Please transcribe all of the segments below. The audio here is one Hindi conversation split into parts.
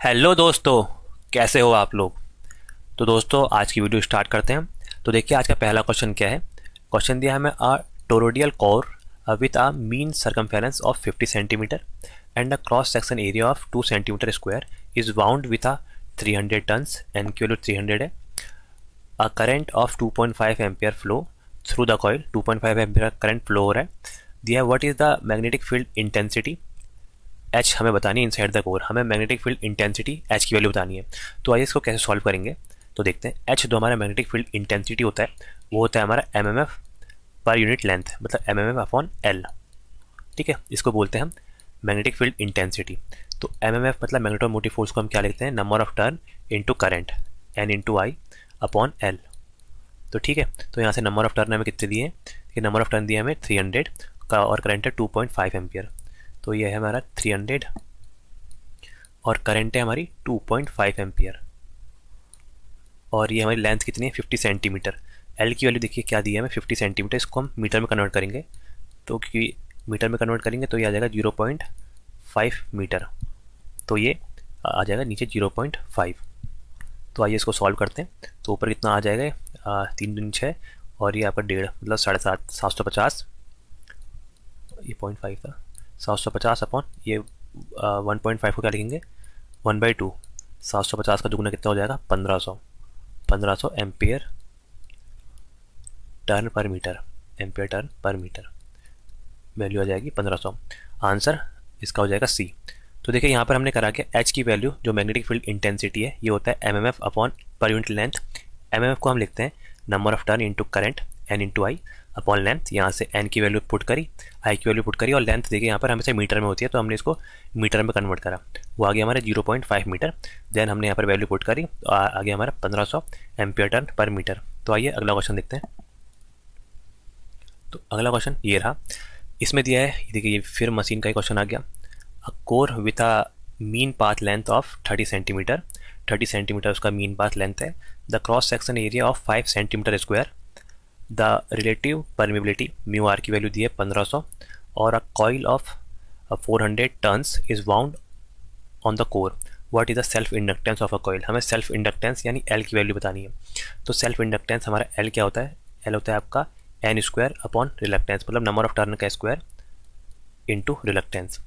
हेलो दोस्तों, कैसे हो आप लोग। तो दोस्तों आज की वीडियो स्टार्ट करते हैं। तो देखिए आज का पहला क्वेश्चन क्या है। क्वेश्चन दिया है हमें a toroidal core with a mean circumference of 50 centimetre and a cross section area of 2 centimetre square is bound with a 300 turns N की वैल्यू 300 है। A current of 2.5 ampere flow through the coil, 2.5 ampere current flow हो रहा है। दिया what is the magnetic field intensity. H हमें बतानी है इनसाइड द कोर, हमें मैग्नेटिक फील्ड इंटेंसिटी एच की वैल्यू बतानी है। तो आइए इसको कैसे सॉल्व करेंगे। तो देखते हैं एच जो हमारा मैग्नेटिक फील्ड इंटेंसिटी होता है वो होता है हमारा M M F per unit length, मतलब M M F upon L. ठीक है, इसको बोलते हैं हम मैग्नेटिक फील्ड इंटेंसिटी। तो एम एम एफ मतलब मैग्नेटोमोटिव फोर्स को हम क्या लिखते हैं, number of turn into current N into I upon L. तो ठीक है, तो यहाँ से नंबर ऑफ टर्न हमें कितने दिए हैं, नंबर ऑफ टर्न दिए हमें 300 का और करंट है 2.5 एम्पियर। तो ये है हमारा 300 और करंट है हमारी 2.5 एम्पियर और ये हमारी लेंथ कितनी है 50 सेंटीमीटर। एल की वैल्यू देखिए क्या दी है हमें 50 सेंटीमीटर, इसको हम मीटर में कन्वर्ट करेंगे। तो क्योंकि मीटर में कन्वर्ट करेंगे तो ये आ जाएगा 0.5 मीटर, तो ये आ जाएगा नीचे 0.5। तो आइए इसको सॉल्व करते हैं। तो ऊपर कितना आ जाएगा 3×6 और ये आपका 1.5 मतलब 750। ये 0.5 था, 750 अपॉन ये 1.5 को क्या लिखेंगे 1/2। 750 का दुगना कितना हो जाएगा 1500 एम्पियर टर्न पर मीटर, एम्पियर टर्न पर मीटर वैल्यू आ जाएगी 1500। आंसर इसका हो जाएगा सी। तो देखिए यहाँ पर हमने करा कि एच की वैल्यू जो मैग्नेटिक फील्ड इंटेंसिटी है ये होता है M M F upon per unit length. M M F को हम लिखते हैं number of turn into current N into I upon length. यहाँ से एन की वैल्यू पुट करी, आई की वैल्यू पुट करी और लेंथ देखिए यहाँ पर हमेशा मीटर में होती है तो हमने इसको मीटर में कन्वर्ट करा, वो आ गया हमारे 0.5 मीटर। देन हमने यहाँ पर वैल्यू पुट करी तो आ गया हमारा 1500 एम्पियर टर्न पर मीटर। तो आइए अगला क्वेश्चन देखते हैं। तो अगला क्वेश्चन ये रहा, इसमें दिया है देखिए ये फिर मशीन का ही क्वेश्चन आ गया। A core with a mean path length of 30 centimetre, 30 centimetre उसका मीन पाथ लेंथ है। The cross section area of 5 centimetre square. The relative permeability mu R की वैल्यू दी है 1500 और a coil of 400 turns is bound on the core. What is the self inductance of a coil. हमें सेल्फ इंडक्टेंस यानी एल की वैल्यू बतानी है। तो सेल्फ इंडक्टेंस हमारा एल क्या होता है, एल होता है आपका एन स्क्वायर अपॉन रिलक्टेंस, मतलब नंबर ऑफ टर्न का स्क्वायर इंटू रिलक्टेंस।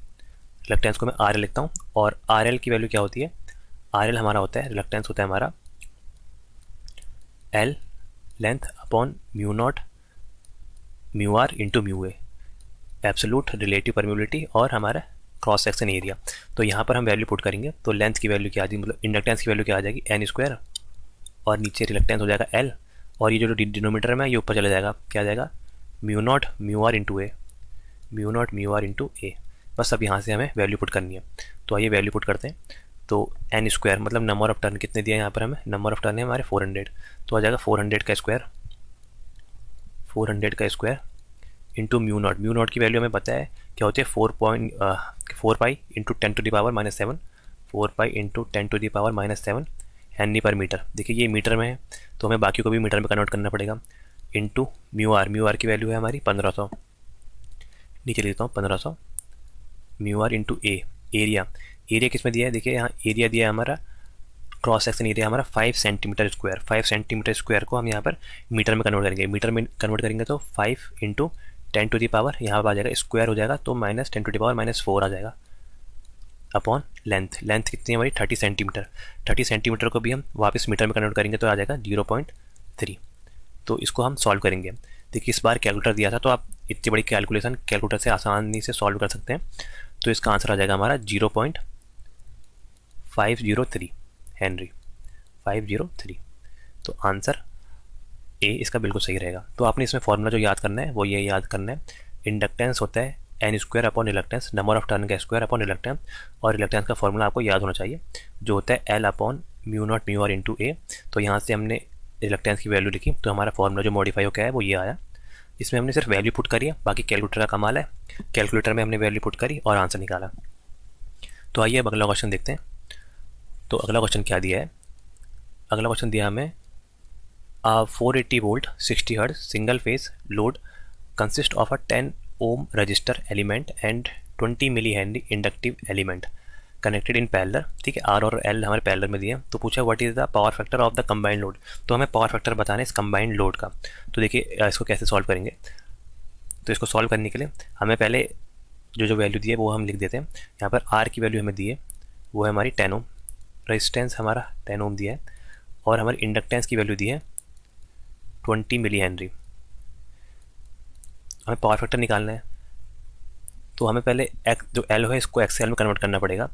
रिलक्टेंस को मैं आर एल लिखता हूँ और आर एल की वैल्यू क्या होती है, आर एल हमारा होता है रिलक्टेंस होता है हमारा L length upon mu not mu R into mu A, absolute relative permeability और हमारा क्रॉस सेक्शन एरिया। तो यहाँ पर हम वैल्यू पुट करेंगे तो लेंथ की वैल्यू क्या आ जाएगी, मतलब इंडक्टेंस की वैल्यू क्या आ जाएगी एन स्क्वायर और नीचे रिलक्टेंस हो जाएगा एल और ये जो डिनोमीटर में ये ऊपर चला जाएगा, क्या आ जाएगा mu not mu R into A, mu not mu R into A. बस अब यहाँ से हमें वैल्यू पुट करनी है। तो आइए वैल्यू पुट करते हैं। तो एन स्क्वायर मतलब नंबर ऑफ टर्न कितने दिया है यहाँ पर हमें, नंबर ऑफ टर्न है हमारे 400, तो आ जाएगा 400 का स्क्वायर, 400 का square into mu naught. Mu naught की वैल्यू हमें पता है क्या होती है 4 pi into 10⁻⁻⁷, 4 pi into 10⁻⁻⁷ Henry पर मीटर। देखिए ये मीटर में है तो हमें बाकी को भी मीटर में कन्वर्ट करना पड़ेगा। इंटू म्यू आर की वैल्यू है हमारी 1500, नीचे लिखता हूँ 1500 mu R into A. Area, area किस में दिया है, देखिए यहाँ एरिया दिया है हमारा क्रॉस सेक्शन एरिया हमारा 5 सेंटीमीटर स्क्वायर। 5 सेंटीमीटर स्क्वायर को हम यहाँ पर मीटर में कन्वर्ट करेंगे। मीटर में कन्वर्ट करेंगे तो 5 इंटू 10⁻, यहाँ पर आ जाएगा स्क्वायर हो जाएगा तो -10⁻⁻4 आ जाएगा अपॉन लेंथ। लेंथ कितनी है हमारी 30 सेंटीमीटर। 30 सेंटीमीटर को भी हम वापस मीटर में कन्वर्ट करेंगे तो आ जाएगा 0.3। तो इसको हम सॉल्व करेंगे। देखिए इस बार कैलकुलेटर दिया था तो आप इतनी बड़ी कैलकुलेशन कैलकुलेटर से आसानी से सॉल्व कर सकते हैं। तो इसका आंसर आ जाएगा हमारा 0.503 हेनरी, 503। तो आंसर ए इसका बिल्कुल सही रहेगा। तो आपने इसमें फॉर्मूला जो याद करना है वो ये याद करना है, इंडक्टेंस होता है N square upon reluctance, number of turn का स्क्वायर अपॉन रिलक्टेंस, और रिलक्टेंस का फॉर्मूला आपको याद होना चाहिए जो होता है L upon mu not mu R into A. तो यहाँ से हमने रिलक्टेंस की वैल्यू लिखी तो हमारा फॉर्मूला जो मॉडिफाई हो गया है वो ये आया। इसमें हमने सिर्फ वैल्यू पुट करी है, बाकी कैलकुलेटर का कमाल है, कैलकुलेटर में हमने वैल्यू पुट करी और आंसर निकाला। तो आइए अब अगला क्वेश्चन देखते हैं। तो अगला क्वेश्चन क्या दिया है, अगला क्वेश्चन दिया हमें 480 volt 60 hertz single phase load consist of a 10 ohm resistor element and 20 millihenry inductive element connected in parallel, ठीक है, आर और एल हमारे पैरेलल में दिए हैं। तो पूछा what is the power factor of the combined load, तो हमें पावर फैक्टर बताना है इस कंबाइंड लोड का। तो देखिए इसको कैसे सॉल्व करेंगे। तो इसको सॉल्व करने के लिए हमें पहले जो जो वैल्यू दी है वो हम लिख देते हैं। यहाँ पर आर की वैल्यू हमें दी है वो है हमारी 10 ओम, रेजिस्टेंस हमारा 10 ओम दिया है, और हमारी इंडक्टेंस की वैल्यू दी है 20 मिली हेनरी। हमें पावर फैक्टर निकालना है, तो हमें पहले जो एल है इसको एक्सएल में कन्वर्ट करना पड़ेगा,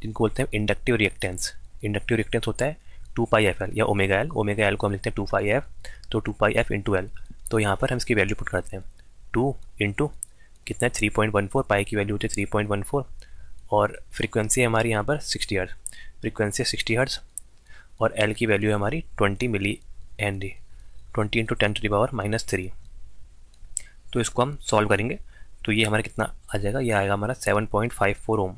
जिनको बोलते हैं इंडक्टिव रिएक्टेंस। इंडक्टिव रिएक्टेंस होता है 2πfl या ओमेगा एल। ओमेगा एल को हम लिखते हैं 2πf, तो 2πf इंटू एल। तो यहाँ पर हम इसकी वैल्यू पुट करते हैं 2 इंटू कितना है 3.14, पाई की वैल्यू होती है 3.14, और फ्रीक्वेंसी है हमारी यहाँ पर 60 हर्ट्ज, फ्रीक्वेंसी 60 हर्ट्ज, और एल की वैल्यू है हमारी 20 मिली हेनरी, 20 इंटू 10⁻⁻3। तो इसको हम सॉल्व करेंगे तो ये हमारा कितना आ जाएगा, ये आएगा हमारा 7.54 ओम,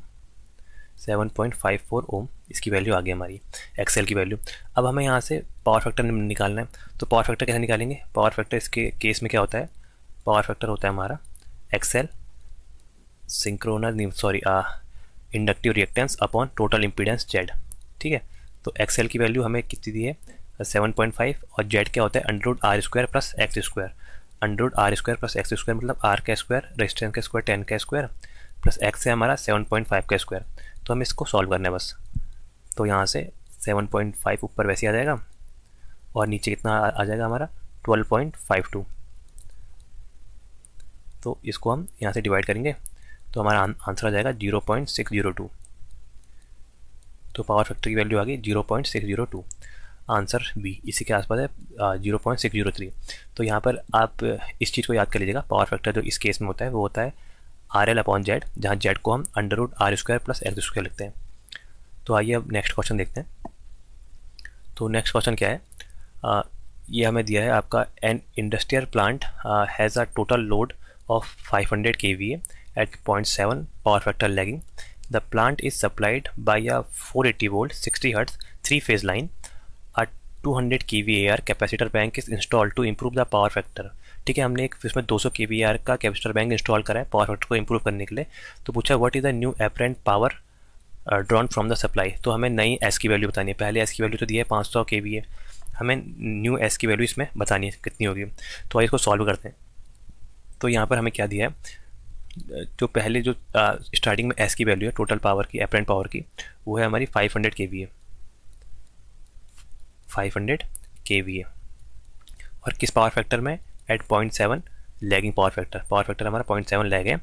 7.54 ओम इसकी वैल्यू आ गई हमारी एक्सएल की वैल्यू। अब हमें यहाँ से पावर फैक्टर निकालना है। तो पावर फैक्टर कैसे निकालेंगे, पावर फैक्टर इसके केस में क्या होता है, पावर फैक्टर होता है हमारा XL inductive reactance upon total impedance Z, ठीक है। तो एक्सएल की वैल्यू हमें कितनी दी है 7.5, और जेड क्या होता है √r² plus x², √r² plus x² मतलब r का स्क्वायर, रेजिस्टेंस का स्क्वायर 10 का स्क्वायर, प्लस x है हमारा 7.5 का स्क्वायर। तो हम इसको सॉल्व करना है बस। तो यहाँ से 7.5 ऊपर वैसे आ जाएगा, और नीचे कितना आ जाएगा हमारा 12.52। तो इसको हम यहाँ से डिवाइड करेंगे तो हमारा आंसर आ जाएगा 0.602। तो पावर फैक्टर की वैल्यू आ गई 0.602, आंसर बी इसी के आसपास है 0.603। तो यहाँ पर आप इस चीज़ को याद कर लीजिएगा, पावर फैक्टर जो इस केस में होता है वो होता है RL अपॉन जेड, जहाँ जेड को हम √r² प्लस x² लिखते हैं। तो आइए अब नेक्स्ट क्वेश्चन देखते हैं। तो नेक्स्ट क्वेश्चन क्या है, ये हमें दिया है आपका an industrial plant has a total load of 500 kVA at 0.7 power factor lagging. The plant is supplied by a 480 volt 60 hertz 3-phase line. 200 kVAr capacitor bank is install to improve the power factor. ठीक है, हमने एक इसमें 200 kVAr का कैपेसिटर बैंक इंस्टॉल करा है पावर फैक्टर को इम्प्रूव करने के लिए। तो पूछा what is the new apparent power drawn from the supply. तो हमें नई एस की वैल्यू बतानी है। पहले एस की वैल्यू तो दी है 500 kVA, हमें न्यू एस की वैल्यू इसमें बतानी है कितनी होगी। तो आइए इसको सॉल्व करते हैं। तो यहाँ पर हमें क्या दिया है, जो पहले जो स्टार्टिंग में एस की वैल्यू है टोटल पावर की, एपरेंट पावर की, वो है हमारी 500 kVA, 500 kVA, और किस पावर फैक्टर में, एट 0.7 लैगिंग पावर फैक्टर हमारा 0.7 लैग है।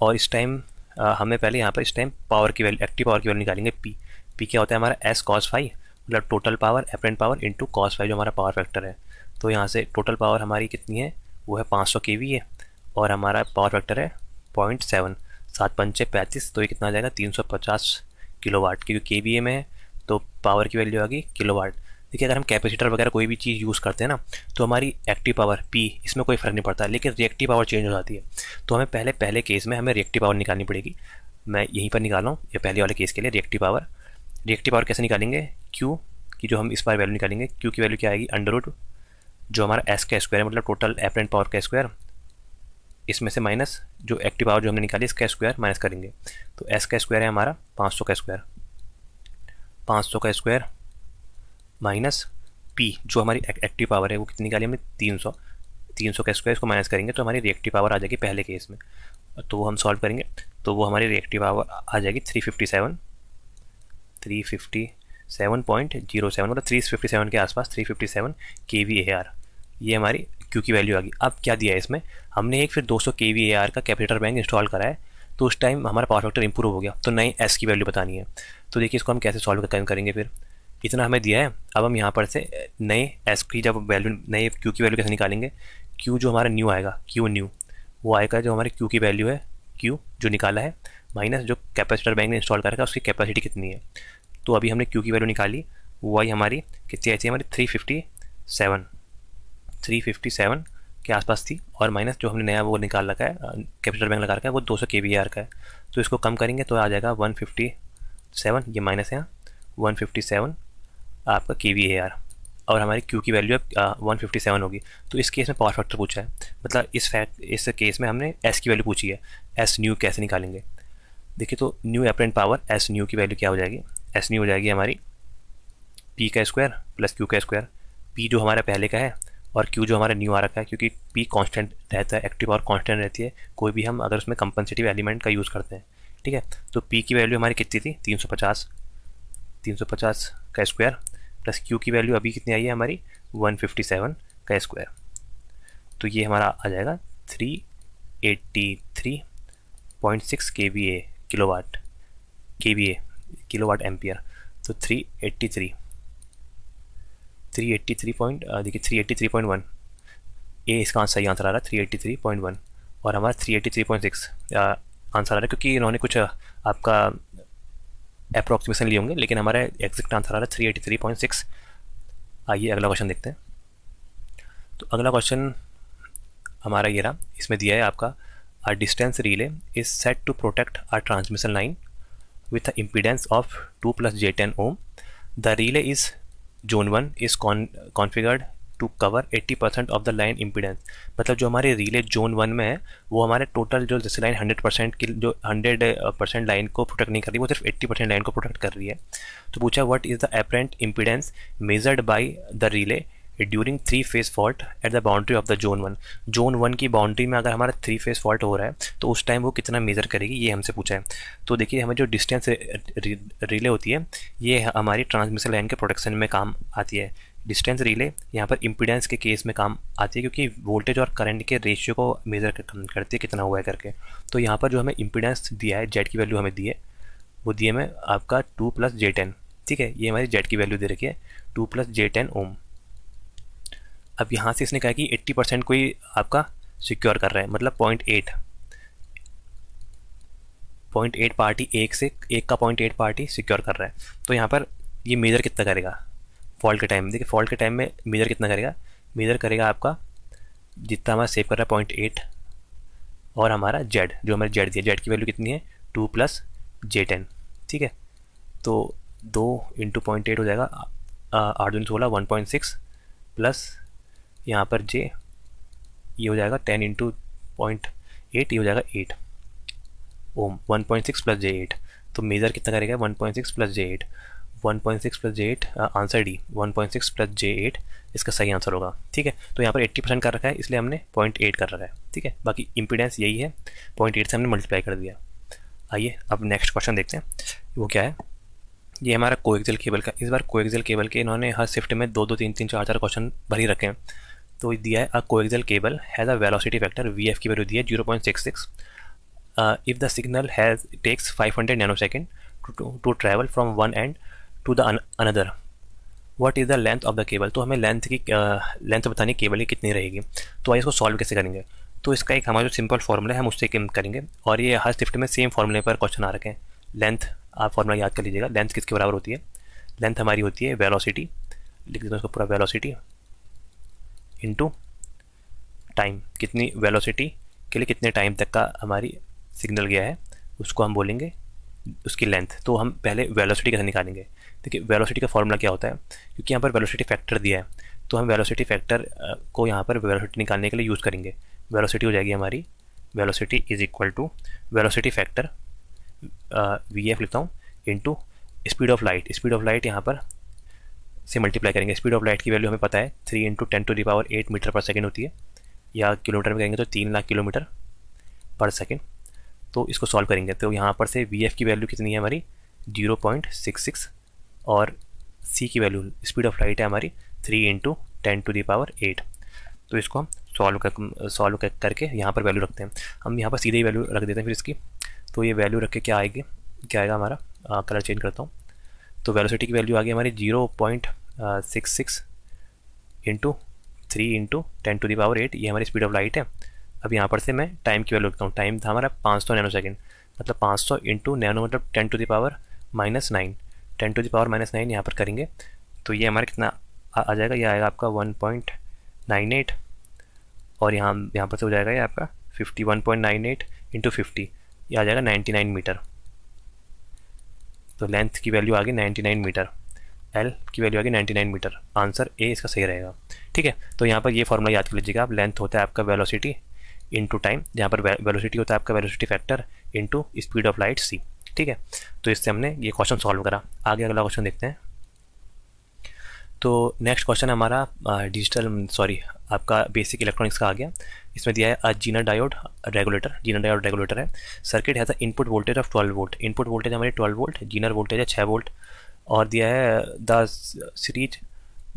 और इस टाइम हमें पहले यहाँ पर इस टाइम पावर की वैल्यू, एक्टिव पावर की वैल्यू निकालेंगे। पी क्या होता है हमारा एस cos phi, मतलब total power apparent power into cos phi जो हमारा पावर फैक्टर है। तो यहाँ से टोटल पावर हमारी कितनी है, वो है 500 kVA, और हमारा पावर फैक्टर है 0.7, 7×5 = 35, तो ये कितना आ जाएगा 350 किलोवाट, क्योंकि kVA में है तो पावर की वैल्यू आ गई किलोवाट। देखिए अगर हम कैपेसिटर वगैरह कोई भी चीज़ यूज़ करते हैं ना, तो हमारी एक्टिव पावर पी इसमें कोई फ़र्क नहीं पड़ता, लेकिन रिएक्टिव पावर चेंज हो जाती है। तो हमें पहले केस में हमें रिएक्टिव पावर निकालनी पड़ेगी। मैं यहीं पर निकाल रहा हूँ, ये पहले वाले केस के लिए रिएक्टिव पावर कैसे निकालेंगे, क्यू की जो हम इस बार वैल्यू निकालेंगे, क्यू की वैल्यू क्या आएगी √ जो हमारा एस का स्क्वायर है, मतलब टोटल एपरेंट पावर का स्क्वायर, इसमें से माइनस जो एक्टिव पावर जो हमने निकाली इसका स्क्वायर माइनस करेंगे। तो एस का स्क्वायर है हमारा 500 का स्क्वायर, 500 का स्क्वायर माइनस पी जो हमारी एक्टिव पावर है वो कितनी निकाली हमने 300 का स्क्वायर, इसको माइनस करेंगे तो हमारी रिएक्टिव पावर आ जाएगी पहले केस में। तो वो हम सॉल्व करेंगे तो वो हमारी रिएक्टिव पावर आ जाएगी 357.07, मतलब 357 के आसपास 357 kVAr। ये हमारी क्यू की वैल्यू आ गई। अब क्या दिया है इसमें, हमने एक फिर 200 kVAr का कैपेसिटर बैंक इंस्टॉल करा है, तो उस टाइम हमारा पावर फैक्टर इंप्रूव हो गया, तो नई एस की वैल्यू बतानी है। तो देखिए इसको हम कैसे सॉल्व करेंगे, फिर इतना हमें दिया है। अब हम यहाँ पर से नए एस की जब वैल्यू, नए क्यू की वैल्यू कैसे निकालेंगे, क्यू जो हमारा न्यू आएगा, क्यू न्यू वो आएगा जो हमारी क्यू की वैल्यू है, क्यू जो निकाला है माइनस जो कैपेसिटर बैंक ने इंस्टॉल करा उसकी कैपेसिटी कितनी है। तो अभी हमने क्यू की वैल्यू निकाली, वो आई हमारी कितनी आई थी, हमारी 357 के आसपास थी, और माइनस जो हमने नया वो निकाल रखा है कैपेसिटर बैंक लगा रखा है वो 200 kVAr का है। तो इसको कम करेंगे तो आ जाएगा 157, ये माइनस है 157 आपका kVAr, और हमारी Q की वैल्यू 157 होगी। तो इस केस में पावर फैक्टर पूछा है, मतलब इस केस में हमने S की वैल्यू पूछी है, S न्यू कैसे निकालेंगे। देखिए तो new apparent power S new की वैल्यू क्या हो जाएगी, एस न्यू हो जाएगी हमारी पी का स्क्वायर प्लस क्यू का स्क्वायर। पी जो हमारा पहले का है और क्यू जो हमारा न्यू आ रखा है, क्योंकि पी कांस्टेंट रहता है, एक्टिव पावर कांस्टेंट रहती है कोई भी हम अगर उसमें कंपनसेटिव एलिमेंट का यूज़ करते हैं, ठीक है। तो पी की वैल्यू हमारी कितनी थी 350 का स्क्वायर प्लस क्यू की वैल्यू अभी कितनी आई है हमारी 157 का स्क्वायर। तो ये हमारा आ जाएगा 383.6 kVA kilowatt, kVA kilowatt ampere. तो 383.1 ए इसका सही आंसर आ रहा है 383.1 और हमारा 383.6 आंसर आ रहा है, क्योंकि इन्होंने कुछ आपका अप्रोक्सीमेशन लिए होंगे, लेकिन हमारा एग्जैक्ट आंसर आ रहा है 383.6। आइए अगला क्वेश्चन देखते हैं। तो अगला क्वेश्चन हमारा ये रहा, इसमें दिया है आपका a distance relay is set to protect a transmission line with an impedance of 2 plus J10 ohm. The relay is zone 1 is configured to cover 80% of the line impedance. मतलब जो हमारे रिले जोन 1 में है वो हमारे टोटल जो जैसे लाइन 100% की जो 100% लाइन को प्रोटेक्ट नहीं कर रही, वो सिर्फ 80% लाइन को प्रोटेक्ट कर रही है। तो पूछा what is the apparent impedance measured by the relay during 3 phase fault at the boundary of the zone 1। Zone 1 की बाउंड्री में अगर हमारा 3 फेज फॉल्ट हो रहा है तो उस टाइम वो कितना मेजर करेगी, ये हमसे पूछा है। तो देखिए हमें जो डिस्टेंस रिले होती है ये हमारी ट्रांसमिशन लाइन के प्रोटेक्शन में काम आती है। डिस्टेंस रिले यहाँ पर इम्पीडेंस के केस में काम आती है, क्योंकि वोल्टेज और करंट के रेशियो को मेजर करती है कितना हुआ है करके। तो यहाँ पर जो हमें इम्पीडेंस दिया है, जेड की वैल्यू हमें दी है, वो दी है हमें आपका 2 + J10, ठीक है। ये हमारी जेड की वैल्यू दे रखी है 2 + J10 ओम। अब यहाँ से इसने कहा कि 80% कोई आपका सिक्योर कर रहा है, मतलब 0.8 पार्टी एक का 0.8 पार्टी सिक्योर कर रहा है। तो यहाँ पर ये मेजर कितना करेगा फॉल्ट के टाइम, देखिए फॉल्ट के टाइम में मेजर कितना करेगा, मेजर करेगा आपका जितना हमारा सेव कर रहा है 0.8 और हमारा जेड जो हमारे जेड दिया, जेड की वैल्यू कितनी है 2 + J10, ठीक है। तो 2 × 0.8 हो जाएगा 8 दूनी 16 1.6 प्लस यहाँ पर जे ये हो जाएगा 10 × 0.8 ये हो जाएगा 8 ओम 1.6 + J8। तो मेजर कितना करेगा 1.6 + J8, 1.6 + J8 answer D 1.6 + J8 इसका सही आंसर होगा, ठीक है। तो यहाँ पर 80% कर रखा है इसलिए हमने 0.8 कर रखा है, ठीक है। बाकी इम्पीडेंस यही है 0.8 से हमने मल्टीप्लाई कर दिया। आइए अब नेक्स्ट क्वेश्चन देखते हैं, वो क्या है। ये हमारा कोएक्सियल केबल का, इस बार कोएक्सियल केबल के इन्होंने हर शिफ्ट में 2-2 3-3 4-4 क्वेश्चन भर ही रखे हैं। तो दिया है a coaxial cable has a velocity factor VF की वैल्यू दी है 0.66 if the signal has takes 500 nanosecond to travel from one end to the another, what is the length of the cable. तो हमें लेंथ बतानी केबल की कितनी रहेगी। तो आइए इसको सॉल्व कैसे करेंगे। तो इसका एक हमारा जो सिंपल फॉर्मूला है हम उससे करेंगे, और ये हर शिफ्ट में सेम फॉर्मूले पर क्वेश्चन आ रखे हैं। लेंथ आप फॉर्मूला याद कर लीजिएगा, लेंथ किसके बराबर होती है, लेंथ हमारी होती है वेलोसिटी, लिख देते हैं उसको पूरा, वेलोसिटी इंटू टाइम, कितनी वेलोसिटी के लिए कितने टाइम तक का हमारी सिग्नल गया है उसको हम बोलेंगे उसकी लेंथ। तो हम पहले वेलोसिटी कैसे निकालेंगे। देखिए वेलोसिटी का फॉर्मूला क्या होता है, क्योंकि यहाँ पर वेलोसिटी फैक्टर दिया है तो हम वेलोसिटी फैक्टर को यहाँ पर वेलोसिटी निकालने के लिए यूज़ करेंगे। वेलोसिटी हो जाएगी हमारी, velocity is equal to velocity factor VF लिखता हूँ into speed of light. Speed of light यहाँ पर से मल्टीप्लाई करेंगे। स्पीड ऑफ लाइट की वैल्यू हमें पता है 3 × 10⁸ मीटर पर सेकंड होती है, या किलोमीटर में कहेंगे तो 3 लाख किलोमीटर पर सेकंड। तो इसको सॉल्व करेंगे तो यहाँ पर से VF की वैल्यू कितनी है हमारी 0.66 और C की वैल्यू स्पीड ऑफ लाइट है हमारी 3 × 10⁸। तो इसको हम सॉल्व करके यहाँ पर वैल्यू रखते हैं। हम यहाँ पर सीधे ही वैल्यू रख देते हैं फिर इसकी। तो ये वैल्यू रख के क्या आएगा हमारा, कलर चेंज करता हूँ। तो वेलोसिटी की वैल्यू आ गई हमारी 0.66 × 3 × 10⁸, ये हमारी स्पीड ऑफ लाइट है। अब यहाँ पर से मैं टाइम की वैल्यू रखता हूँ। टाइम था हमारा 500 नैनोसेकंड, मतलब 500 × नैनो मतलब 10⁻⁹ 10⁻⁹ यहाँ पर करेंगे तो ये हमारा कितना आ जाएगा, ये आएगा आपका 1.98 और यहाँ पर से हो जाएगा ये आपका 51.98 × 50, ये आ जाएगा 99 मीटर। तो लेंथ की वैल्यू आ गई 99 मीटर, L की वैल्यू आ गई 99 मीटर। आंसर ए इसका सही रहेगा, ठीक है। तो यहाँ पर ये फॉर्मूला याद कर लीजिएगा आप, लेंथ होता है आपका वेलोसिटी इंटू टाइम, जहाँ पर वेलोसिटी होता है आपका velocity factor into speed of light c। ठीक है, तो इससे हमने ये क्वेश्चन सॉल्व करा। आगे अगला क्वेश्चन देखते हैं। तो नेक्स्ट क्वेश्चन हमारा आपका बेसिक इलेक्ट्रॉनिक्स का आ गया। इसमें दिया है जीनर डायोड रेगुलेटर है। Circuit has a input voltage of 12 volt. Input voltage हमारी 12 वोल्ट, जीनर वोल्टेज है 6 वोल्ट, और दिया है द सीरीज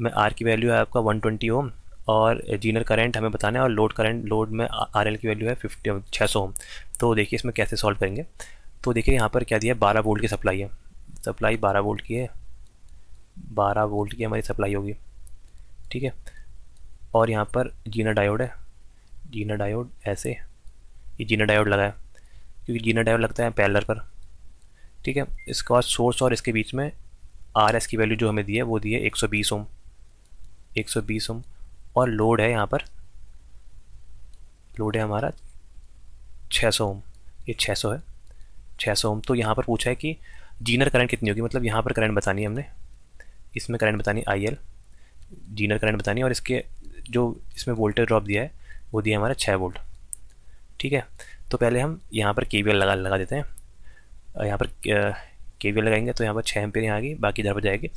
में आर की वैल्यू है आपका 120 ओम, और जीनर करंट हमें बताना है, और लोड में आर एल की वैल्यू है 600 ओम। तो देखिए इसमें कैसे सॉल्व करेंगे। तो देखिए यहाँ पर क्या दिया है, 12 वोल्ट की सप्लाई है, सप्लाई 12 वोल्ट की है, 12 वोल्ट की हमारी सप्लाई होगी। ठीक है, और यहाँ पर जीनर डायोड है, जीनर डायोड ऐसे, ये जीनर डायोड लगा है क्योंकि जीनर डायोड लगता है पैरेलल पर। ठीक है, इसके बाद सोर्स और इसके बीच में आर एस की वैल्यू जो हमें दी है वो दी है 120 ओम, 120 ओम, और लोड है यहाँ पर, लोड है हमारा 600 ओम, ये 600 है, 600 ओम। तो यहाँ पर पूछा है कि जीनर करंट कितनी होगी, मतलब यहाँ पर करंट बतानी है हमने, इसमें करंट बतानी आई एल, जीनर करंट बतानी है, और इसके जो इसमें वोल्टेज ड्रॉप दिया है वो दिया है हमारा 6 वोल्ट। ठीक है, तो पहले हम यहाँ पर केवीएल लगा देते हैं। यहाँ पर केवीएल लगाएंगे तो यहाँ पर 6 एम्पीयर यहाँ आएगी, बाकी इधर पर जाएगी।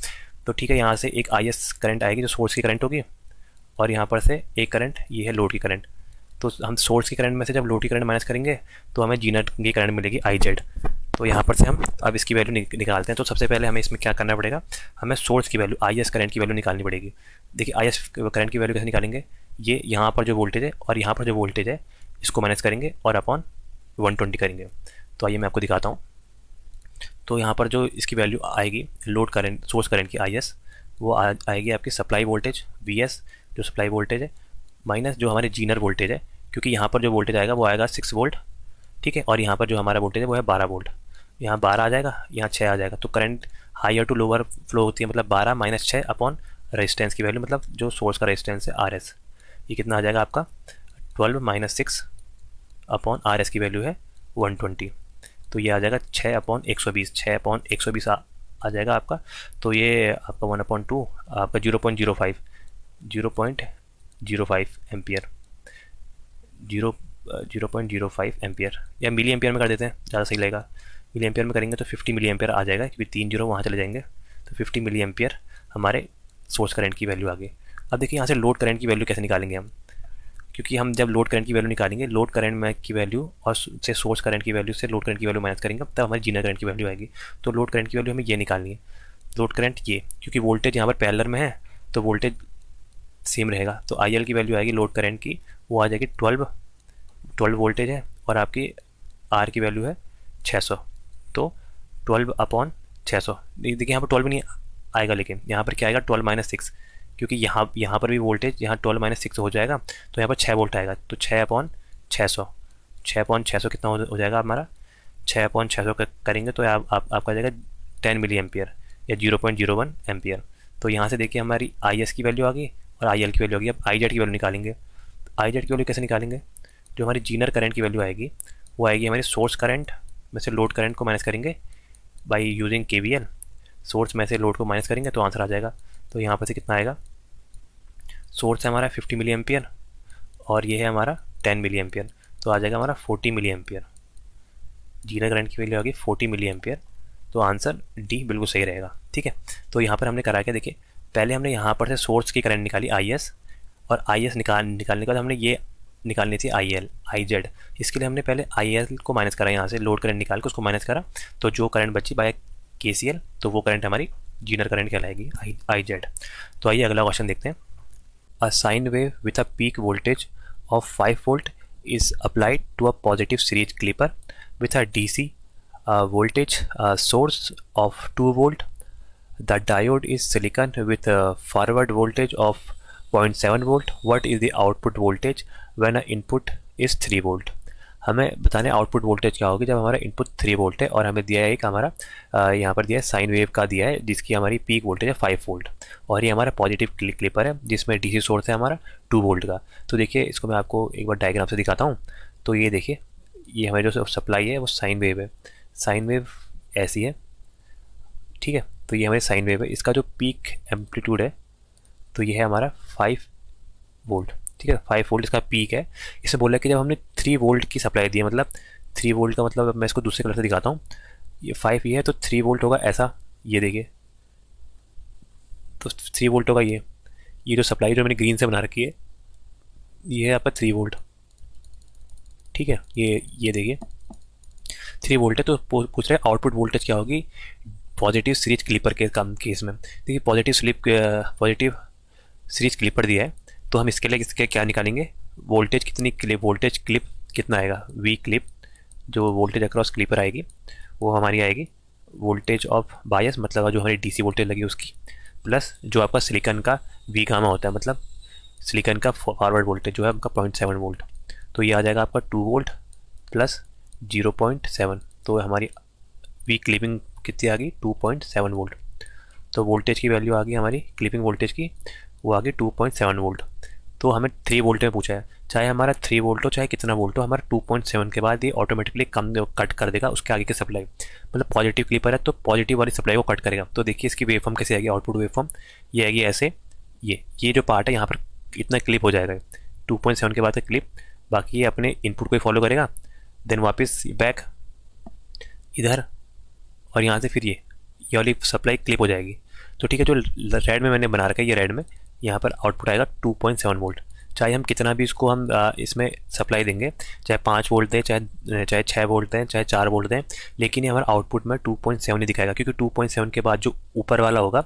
तो ठीक है, यहाँ से एक आई एस करंट आएगी जो सोर्स की करंट होगी, और यहाँ पर से एक करंट ये है लोड की करंट। तो हम सोर्स की करंट में से जब लोड की करंट माइनस करेंगे तो हमें जीनर की करंट मिलेगी आई जेड। तो यहाँ पर से हम अब इसकी वैल्यू निकालते हैं। तो सबसे पहले हमें इसमें क्या करना पड़ेगा, हमें सोर्स की वैल्यू आई एस करंट की वैल्यू निकालनी पड़ेगी। देखिए आई एस करंट की वैल्यू कैसे निकालेंगे, ये यहाँ पर जो वोल्टेज है और यहाँ पर जो वोल्टेज है इसको माइनस करेंगे और अपॉन 120 करेंगे। तो आइए मैं आपको दिखाता हूँ। तो यहाँ पर जो इसकी वैल्यू आएगी लोड करंट, सोर्स करंट की आई एस, वो आएगी आपकी सप्लाई वोल्टेज वी एस, जो सप्लाई वोल्टेज है, माइनस जो हमारे जीनर वोल्टेज है, क्योंकि यहाँ पर जो वोल्टेज आएगा वो आएगा 6 वोल्ट। ठीक है, और यहाँ पर जो हमारा वोल्टेज है वो है 12 वोल्ट, यहाँ 12 आ जाएगा, यहाँ 6 आ जाएगा। तो current higher to lower flow होती है, मतलब 12 माइनस 6 अपॉन रेजिस्टेंस की वैल्यू, मतलब जो सोर्स का रेजिस्टेंस है आर एस, ये कितना आ जाएगा आपका 12 माइनस 6 अपॉन आर एस की वैल्यू है 120। तो ये आ जाएगा 6 अपॉन 120, 6 अपॉन 120 आ जाएगा आपका। तो ये आपका 1/2 आपका 0.05 एम्पियर, 0.05 एम्पियर, या मिली एम्पियर में कर देते हैं, ज़्यादा सही लगेगा। मिली एम्पियर में करेंगे तो 50 मिली एम्पियर आ जाएगा, क्योंकि 3 जीरो वहाँ चले जाएंगे। तो 50 मिली एम्पियर हमारे सोर्स करंट की वैल्यू आ गई। अब देखिए यहाँ से लोड करंट की वैल्यू कैसे निकालेंगे हम, क्योंकि हम जब लोड करंट की वैल्यू निकालेंगे, लोड करंट में की वैल्यू और से सोर्स करंट की वैल्यू से लोड करंट की वैल्यू माइनस करेंगे, तब हमारी जीनर करंट की वैल्यू आएगी। तो लोड करंट की वैल्यू हमें ये निकालनी है, लोड करंट ये, क्योंकि वोल्टेज यहाँ पर पैरेलल में है तो वोल्टेज सेम रहेगा। तो आई एल की वैल्यू आएगी लोड करंट की, वो आ जाएगी 12 वोल्टेज है, और आपकी आर की वैल्यू है 600। तो 12 अपॉन 600, देखिए यहाँ पर 12 नहीं आएगा, लेकिन यहाँ पर क्या आएगा 12 माइनस 6, क्योंकि यहाँ पर भी वोल्टेज यहाँ 12 माइनस 6 हो जाएगा, तो यहाँ पर 6 वोल्ट आएगा। तो 6 अपॉन 600, 6 अपॉन 600 कितना हो जाएगा हमारा, 6 अपॉन 600 करेंगे तो आपका आ जाएगा 10 मिली एम्पियर या 0.01 एम्पियर। तो यहाँ से देखिए हमारी आई एस की वैल्यू आ गई और आई एल की वैल्यू आ गई। अब आई जेड की वैल्यू निकालेंगे। आई जेड की वैल्यू कैसे निकालेंगे, जो हमारी जीनर करंट की वैल्यू आएगी वो आएगी हमारी सोर्स करंट में से लोड करंट को माइनस करेंगे बाई यूजिंग केवीएल, सोर्स में से लोड को माइनस करेंगे तो आंसर आ जाएगा। तो यहाँ पर से कितना आएगा, सोर्स है हमारा 50 मिली एम्पियर और ये है हमारा 10 मिली एम्पियर, तो आ जाएगा हमारा 40 मिली एम्पियर। जीनर करंट की वैल्यू आ गई 40 मिली एम्पियर, तो आंसर डी बिल्कुल सही रहेगा। ठीक है, तो यहाँ पर हमने करा क्या, देखिए पहले हमने यहाँ पर से सोर्स की करंट निकाली आई एस, और आई एस निकालने के बाद हमने ये निकालनी थी आई एल, आई जेड। इसके लिए हमने पहले आई एल को माइनस करा, यहाँ से लोड करंट निकाल के उसको माइनस करा, तो जो करंट बची बाय के सी एल, तो वो करंट हमारी जीनर करंट कहलाएगी आई जेड। तो आइए अगला क्वेश्चन देखते हैं। A sine wave with a peak voltage of 5 volt is applied to a positive series clipper with a DC voltage source of 2 volt. The diode is silicon with a forward voltage of 0.7 volt. What is the output voltage when an input is 3 volt? हमें बताने आउटपुट वोल्टेज क्या होगी जब हमारा इनपुट 3 वोल्ट है, और हमें दिया है एक हमारा यहाँ पर दिया है साइन वेव का दिया है जिसकी हमारी पीक वोल्टेज है 5 वोल्ट, और ये हमारा पॉजिटिव क्लिपर है जिसमें डीसी सोर्स है हमारा 2 वोल्ट का। तो देखिए इसको मैं आपको एक बार डायग्राम से दिखाता हूँ। तो ये देखिए, ये हमारी जो सप्लाई है वो साइन वेव है, साइन वेव ऐसी है, ठीक है। तो ये हमारी साइन वेव है, इसका जो पीक एम्पलीट्यूड है तो ये है हमारा 5 वोल्ट, ठीक है। 5 वोल्ट इसका पीक है। इसे बोला कि जब हमने 3 वोल्ट की सप्लाई दी है, मतलब 3 वोल्ट का मतलब मैं इसको दूसरे कलर से दिखाता हूँ। ये 5 ये है तो 3 वोल्ट होगा ऐसा, ये देखिए, तो 3 वोल्ट होगा ये जो सप्लाई जो मैंने ग्रीन से बना रखी है ये है आपका 3 वोल्ट, ठीक है। ये देखिए 3 वोल्ट है। तो पूछ रहे आउटपुट वोल्टेज क्या होगी पॉजिटिव सीरीज क्लिपर के काम केस में। देखिए पॉजिटिव सीरीज क्लिपर दिया है, तो हम इसके लिए इसके क्या निकालेंगे, वोल्टेज कितनी क्लिप, वोल्टेज क्लिप कितना आएगा, वी क्लिप, जो वोल्टेज अक्रॉस क्लिपर आएगी वो हमारी आएगी वोल्टेज ऑफ बायस, मतलब जो हमारी डीसी वोल्टेज लगी उसकी, प्लस जो आपका सिलिकॉन का वी गामा होता है, मतलब सिलिकॉन का फॉरवर्ड वोल्टेज जो है आपका 0.7 वोल्ट, तो ये आ जाएगा आपका 2 वोल्ट प्लस 0.7, तो हमारी वी क्लिपिंग कितनी आ गई 2.7 वोल्ट। तो वोल्टेज की वैल्यू आ गई हमारी क्लिपिंग वोल्टेज की, वो आ गई 2.7 वोल्ट। तो हमें 3 वोल्ट में पूछा है, चाहे हमारा 3 वोल्ट हो चाहे कितना वोल्ट हो, हमारा 2.7 के बाद ये ऑटोमेटिकली कम कट कर देगा उसके आगे की सप्लाई, मतलब पॉजिटिव क्लिपर है तो पॉजिटिव वाली सप्लाई को कट करेगा। तो देखिए इसकी वेवफॉर्म कैसे आएगी, आउटपुट वेवफॉर्म ये आएगी ऐसे, ये जो पार्ट है यहाँ पर इतना क्लिप हो जाएगा 2.7 के बाद का क्लिप, बाकी ये अपने इनपुट को ही फॉलो करेगा, देन वापस बैक इधर, और यहाँ से फिर ये वाली सप्लाई क्लिप हो जाएगी। तो ठीक है, जो रेड में मैंने बना रखा है ये रेड में, यहाँ पर आउटपुट आएगा 2.7 वोल्ट। चाहे हम कितना भी इसको हम इसमें सप्लाई देंगे, चाहे 5 वोल्ट दें, चाहे 6 वोल्ट दें, चाहे 4 वोल्ट दें, लेकिन ये हमारा आउटपुट में 2.7 ही दिखाएगा, क्योंकि 2.7 के बाद जो ऊपर वाला होगा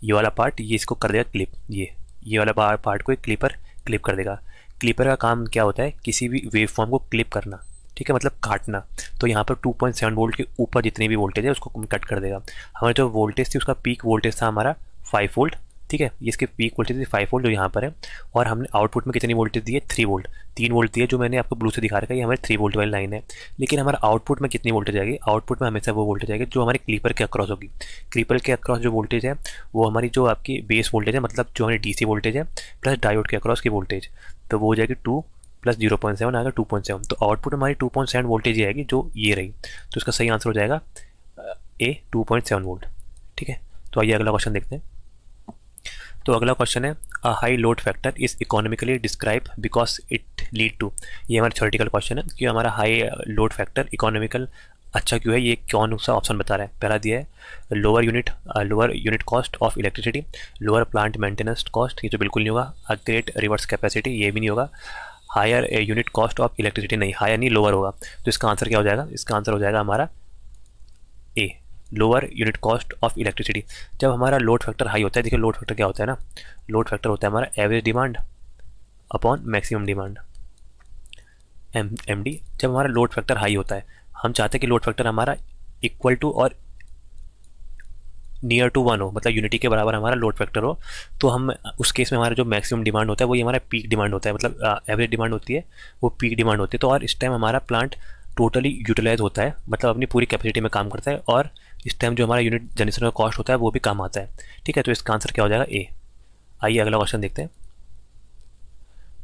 ये वाला पार्ट, ये इसको कर देगा क्लिप, ये वाला पार्ट को क्लिपर क्लिप कर देगा। क्लिपर का काम क्या होता है, किसी भी वेव फॉर्म को क्लिप करना, ठीक है, मतलब काटना। तो यहाँ पर 2.7 वोल्ट के ऊपर जितनी भी वोल्टेज है उसको कट कर देगा। हमारा जो वोल्टेज थी उसका पीक वोल्टेज था हमारा 5 वोल्ट, ठीक है, ये इसकी पीक वोल्टेज थी 5 वोल्ट जो यहाँ पर है, और हमने आउटपुट में कितनी वोल्टेज दी है 3 वोल्ट, 3 वोल्ट दी है, जो मैंने आपको ब्लू से दिखा रखा है ये हमारी 3 वोल्ट वाली लाइन है। लेकिन हमारा आउटपुट में कितनी वोल्टेज आएगी, आउटपुट में हमेशा वो वोल्टेज आएगी जो हमारे क्लीपर के अक्रॉस होगी। क्लीपर के अक्रॉस जो वोल्टेज है वो हमारी जो आपकी बेस वोल्टेज है, मतलब जो हमारी डीसी वोल्टेज है, प्लस डायोड के अक्रॉस की वोल्टेज, तो वो हो जाएगी 2 प्लस 0.7 आएगा 2.7। तो आउटपुट हमारी 2.7 वोल्टेज ही आएगी जो ये रही, तो इसका सही आंसर हो जाएगा ए 2.7 वोल्ट, ठीक है। तो आइए अगला क्वेश्चन देखते हैं। तो अगला क्वेश्चन है a high load factor is economically describe because it lead to, ये हमारा थ्योरेटिकल क्वेश्चन है कि हमारा हाई लोड फैक्टर इकोनॉमिकल अच्छा क्यों है, ये कौन सा ऑप्शन बता रहा है। पहला दिया है lower unit cost of electricity, lower plant maintenance cost, ये तो बिल्कुल नहीं होगा, अ ग्रेट रिवर्स कैपेसिटी, ये भी नहीं होगा, higher unit cost of electricity, नहीं हायर नहीं लोअर होगा। तो इसका आंसर क्या हो जाएगा, इसका आंसर हो जाएगा हमारा a lower unit cost of electricity. जब हमारा लोड फैक्टर हाई होता है, देखिए लोड फैक्टर क्या होता है ना, लोड फैक्टर होता है हमारा average demand upon maximum demand, MD. जब हमारा लोड फैक्टर हाई होता है, हम चाहते हैं कि लोड फैक्टर हमारा इक्वल टू और नियर टू 1 हो, मतलब यूनिटी के बराबर हमारा लोड फैक्टर हो, तो हम उस केस में हमारा जो मैक्सिमम डिमांड होता है वही हमारा पीक डिमांड होता है, मतलब एवरेज डिमांड होती है वो पीक डिमांड होती है। तो और इस टाइम हमारा प्लांट टोटली यूटिलाइज होता है, मतलब अपनी पूरी कैपेसिटी में काम करता है, और इस टाइम जो हमारा यूनिट जनरेशन का कॉस्ट होता है वो भी कम आता है, ठीक है। तो इसका आंसर क्या हो जाएगा ए। आइए अगला क्वेश्चन देखते हैं।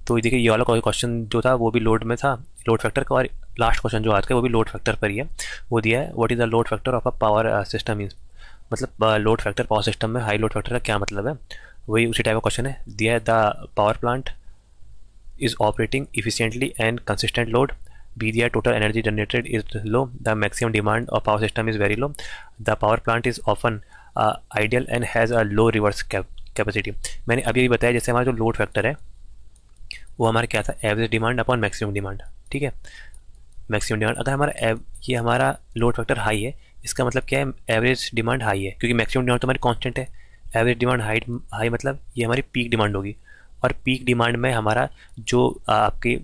तो देखिए ये वाला क्वेश्चन जो था वो भी लोड में था, लोड फैक्टर का, और लास्ट क्वेश्चन जो आज का वो भी लोड फैक्टर पर ही है। वो दिया है what is the load factor of a power system means, मतलब लोड फैक्टर पावर सिस्टम में हाई लोड फैक्टर का क्या मतलब है, वही उसी टाइप का क्वेश्चन है। दिया है the power plant is operating efficiently and consistent load, B दिया total energy generated is low, the maximum demand of power system is very low, the power plant is often ideal and has a low reverse capacity. मैंने अभी बताया जैसे हमारा जो लोड फैक्टर है वो हमारा क्या था, average demand upon maximum demand, ठीक है। मैक्सिमम डिमांड अगर हमारा ये हमारा लोड फैक्टर हाई है, इसका मतलब क्या है, एवरेज डिमांड हाई है, क्योंकि मैक्सिमम डिमांड तो हमारी कांस्टेंट है, एवरेज डिमांड हाई मतलब ये हमारी पीक डिमांड होगी, और पीक डिमांड में हमारा जो आपकी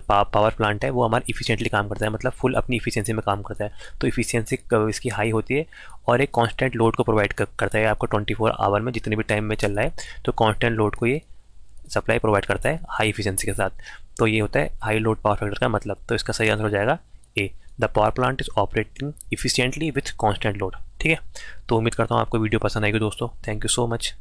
पावर प्लांट है वो हमारा इफिशिएंटली काम करता है, मतलब फुल अपनी इफिशिएंसी में काम करता है। तो इफिशिएंसी इसकी हाई होती है और एक कांस्टेंट लोड को प्रोवाइड करता है आपको 24 आवर में जितने भी टाइम में चल रहा है, तो कांस्टेंट लोड को ये सप्लाई प्रोवाइड करता है हाई इफिशिएंसी के साथ। तो ये होता है हाई लोड पावर फैक्टर का मतलब। तो इसका सही आंसर हो जाएगा A, the power plant is operating efficiently with constant load, ठीक है। तो उम्मीद करता हूँ आपको वीडियो पसंद आएगी दोस्तों। Thank you so much.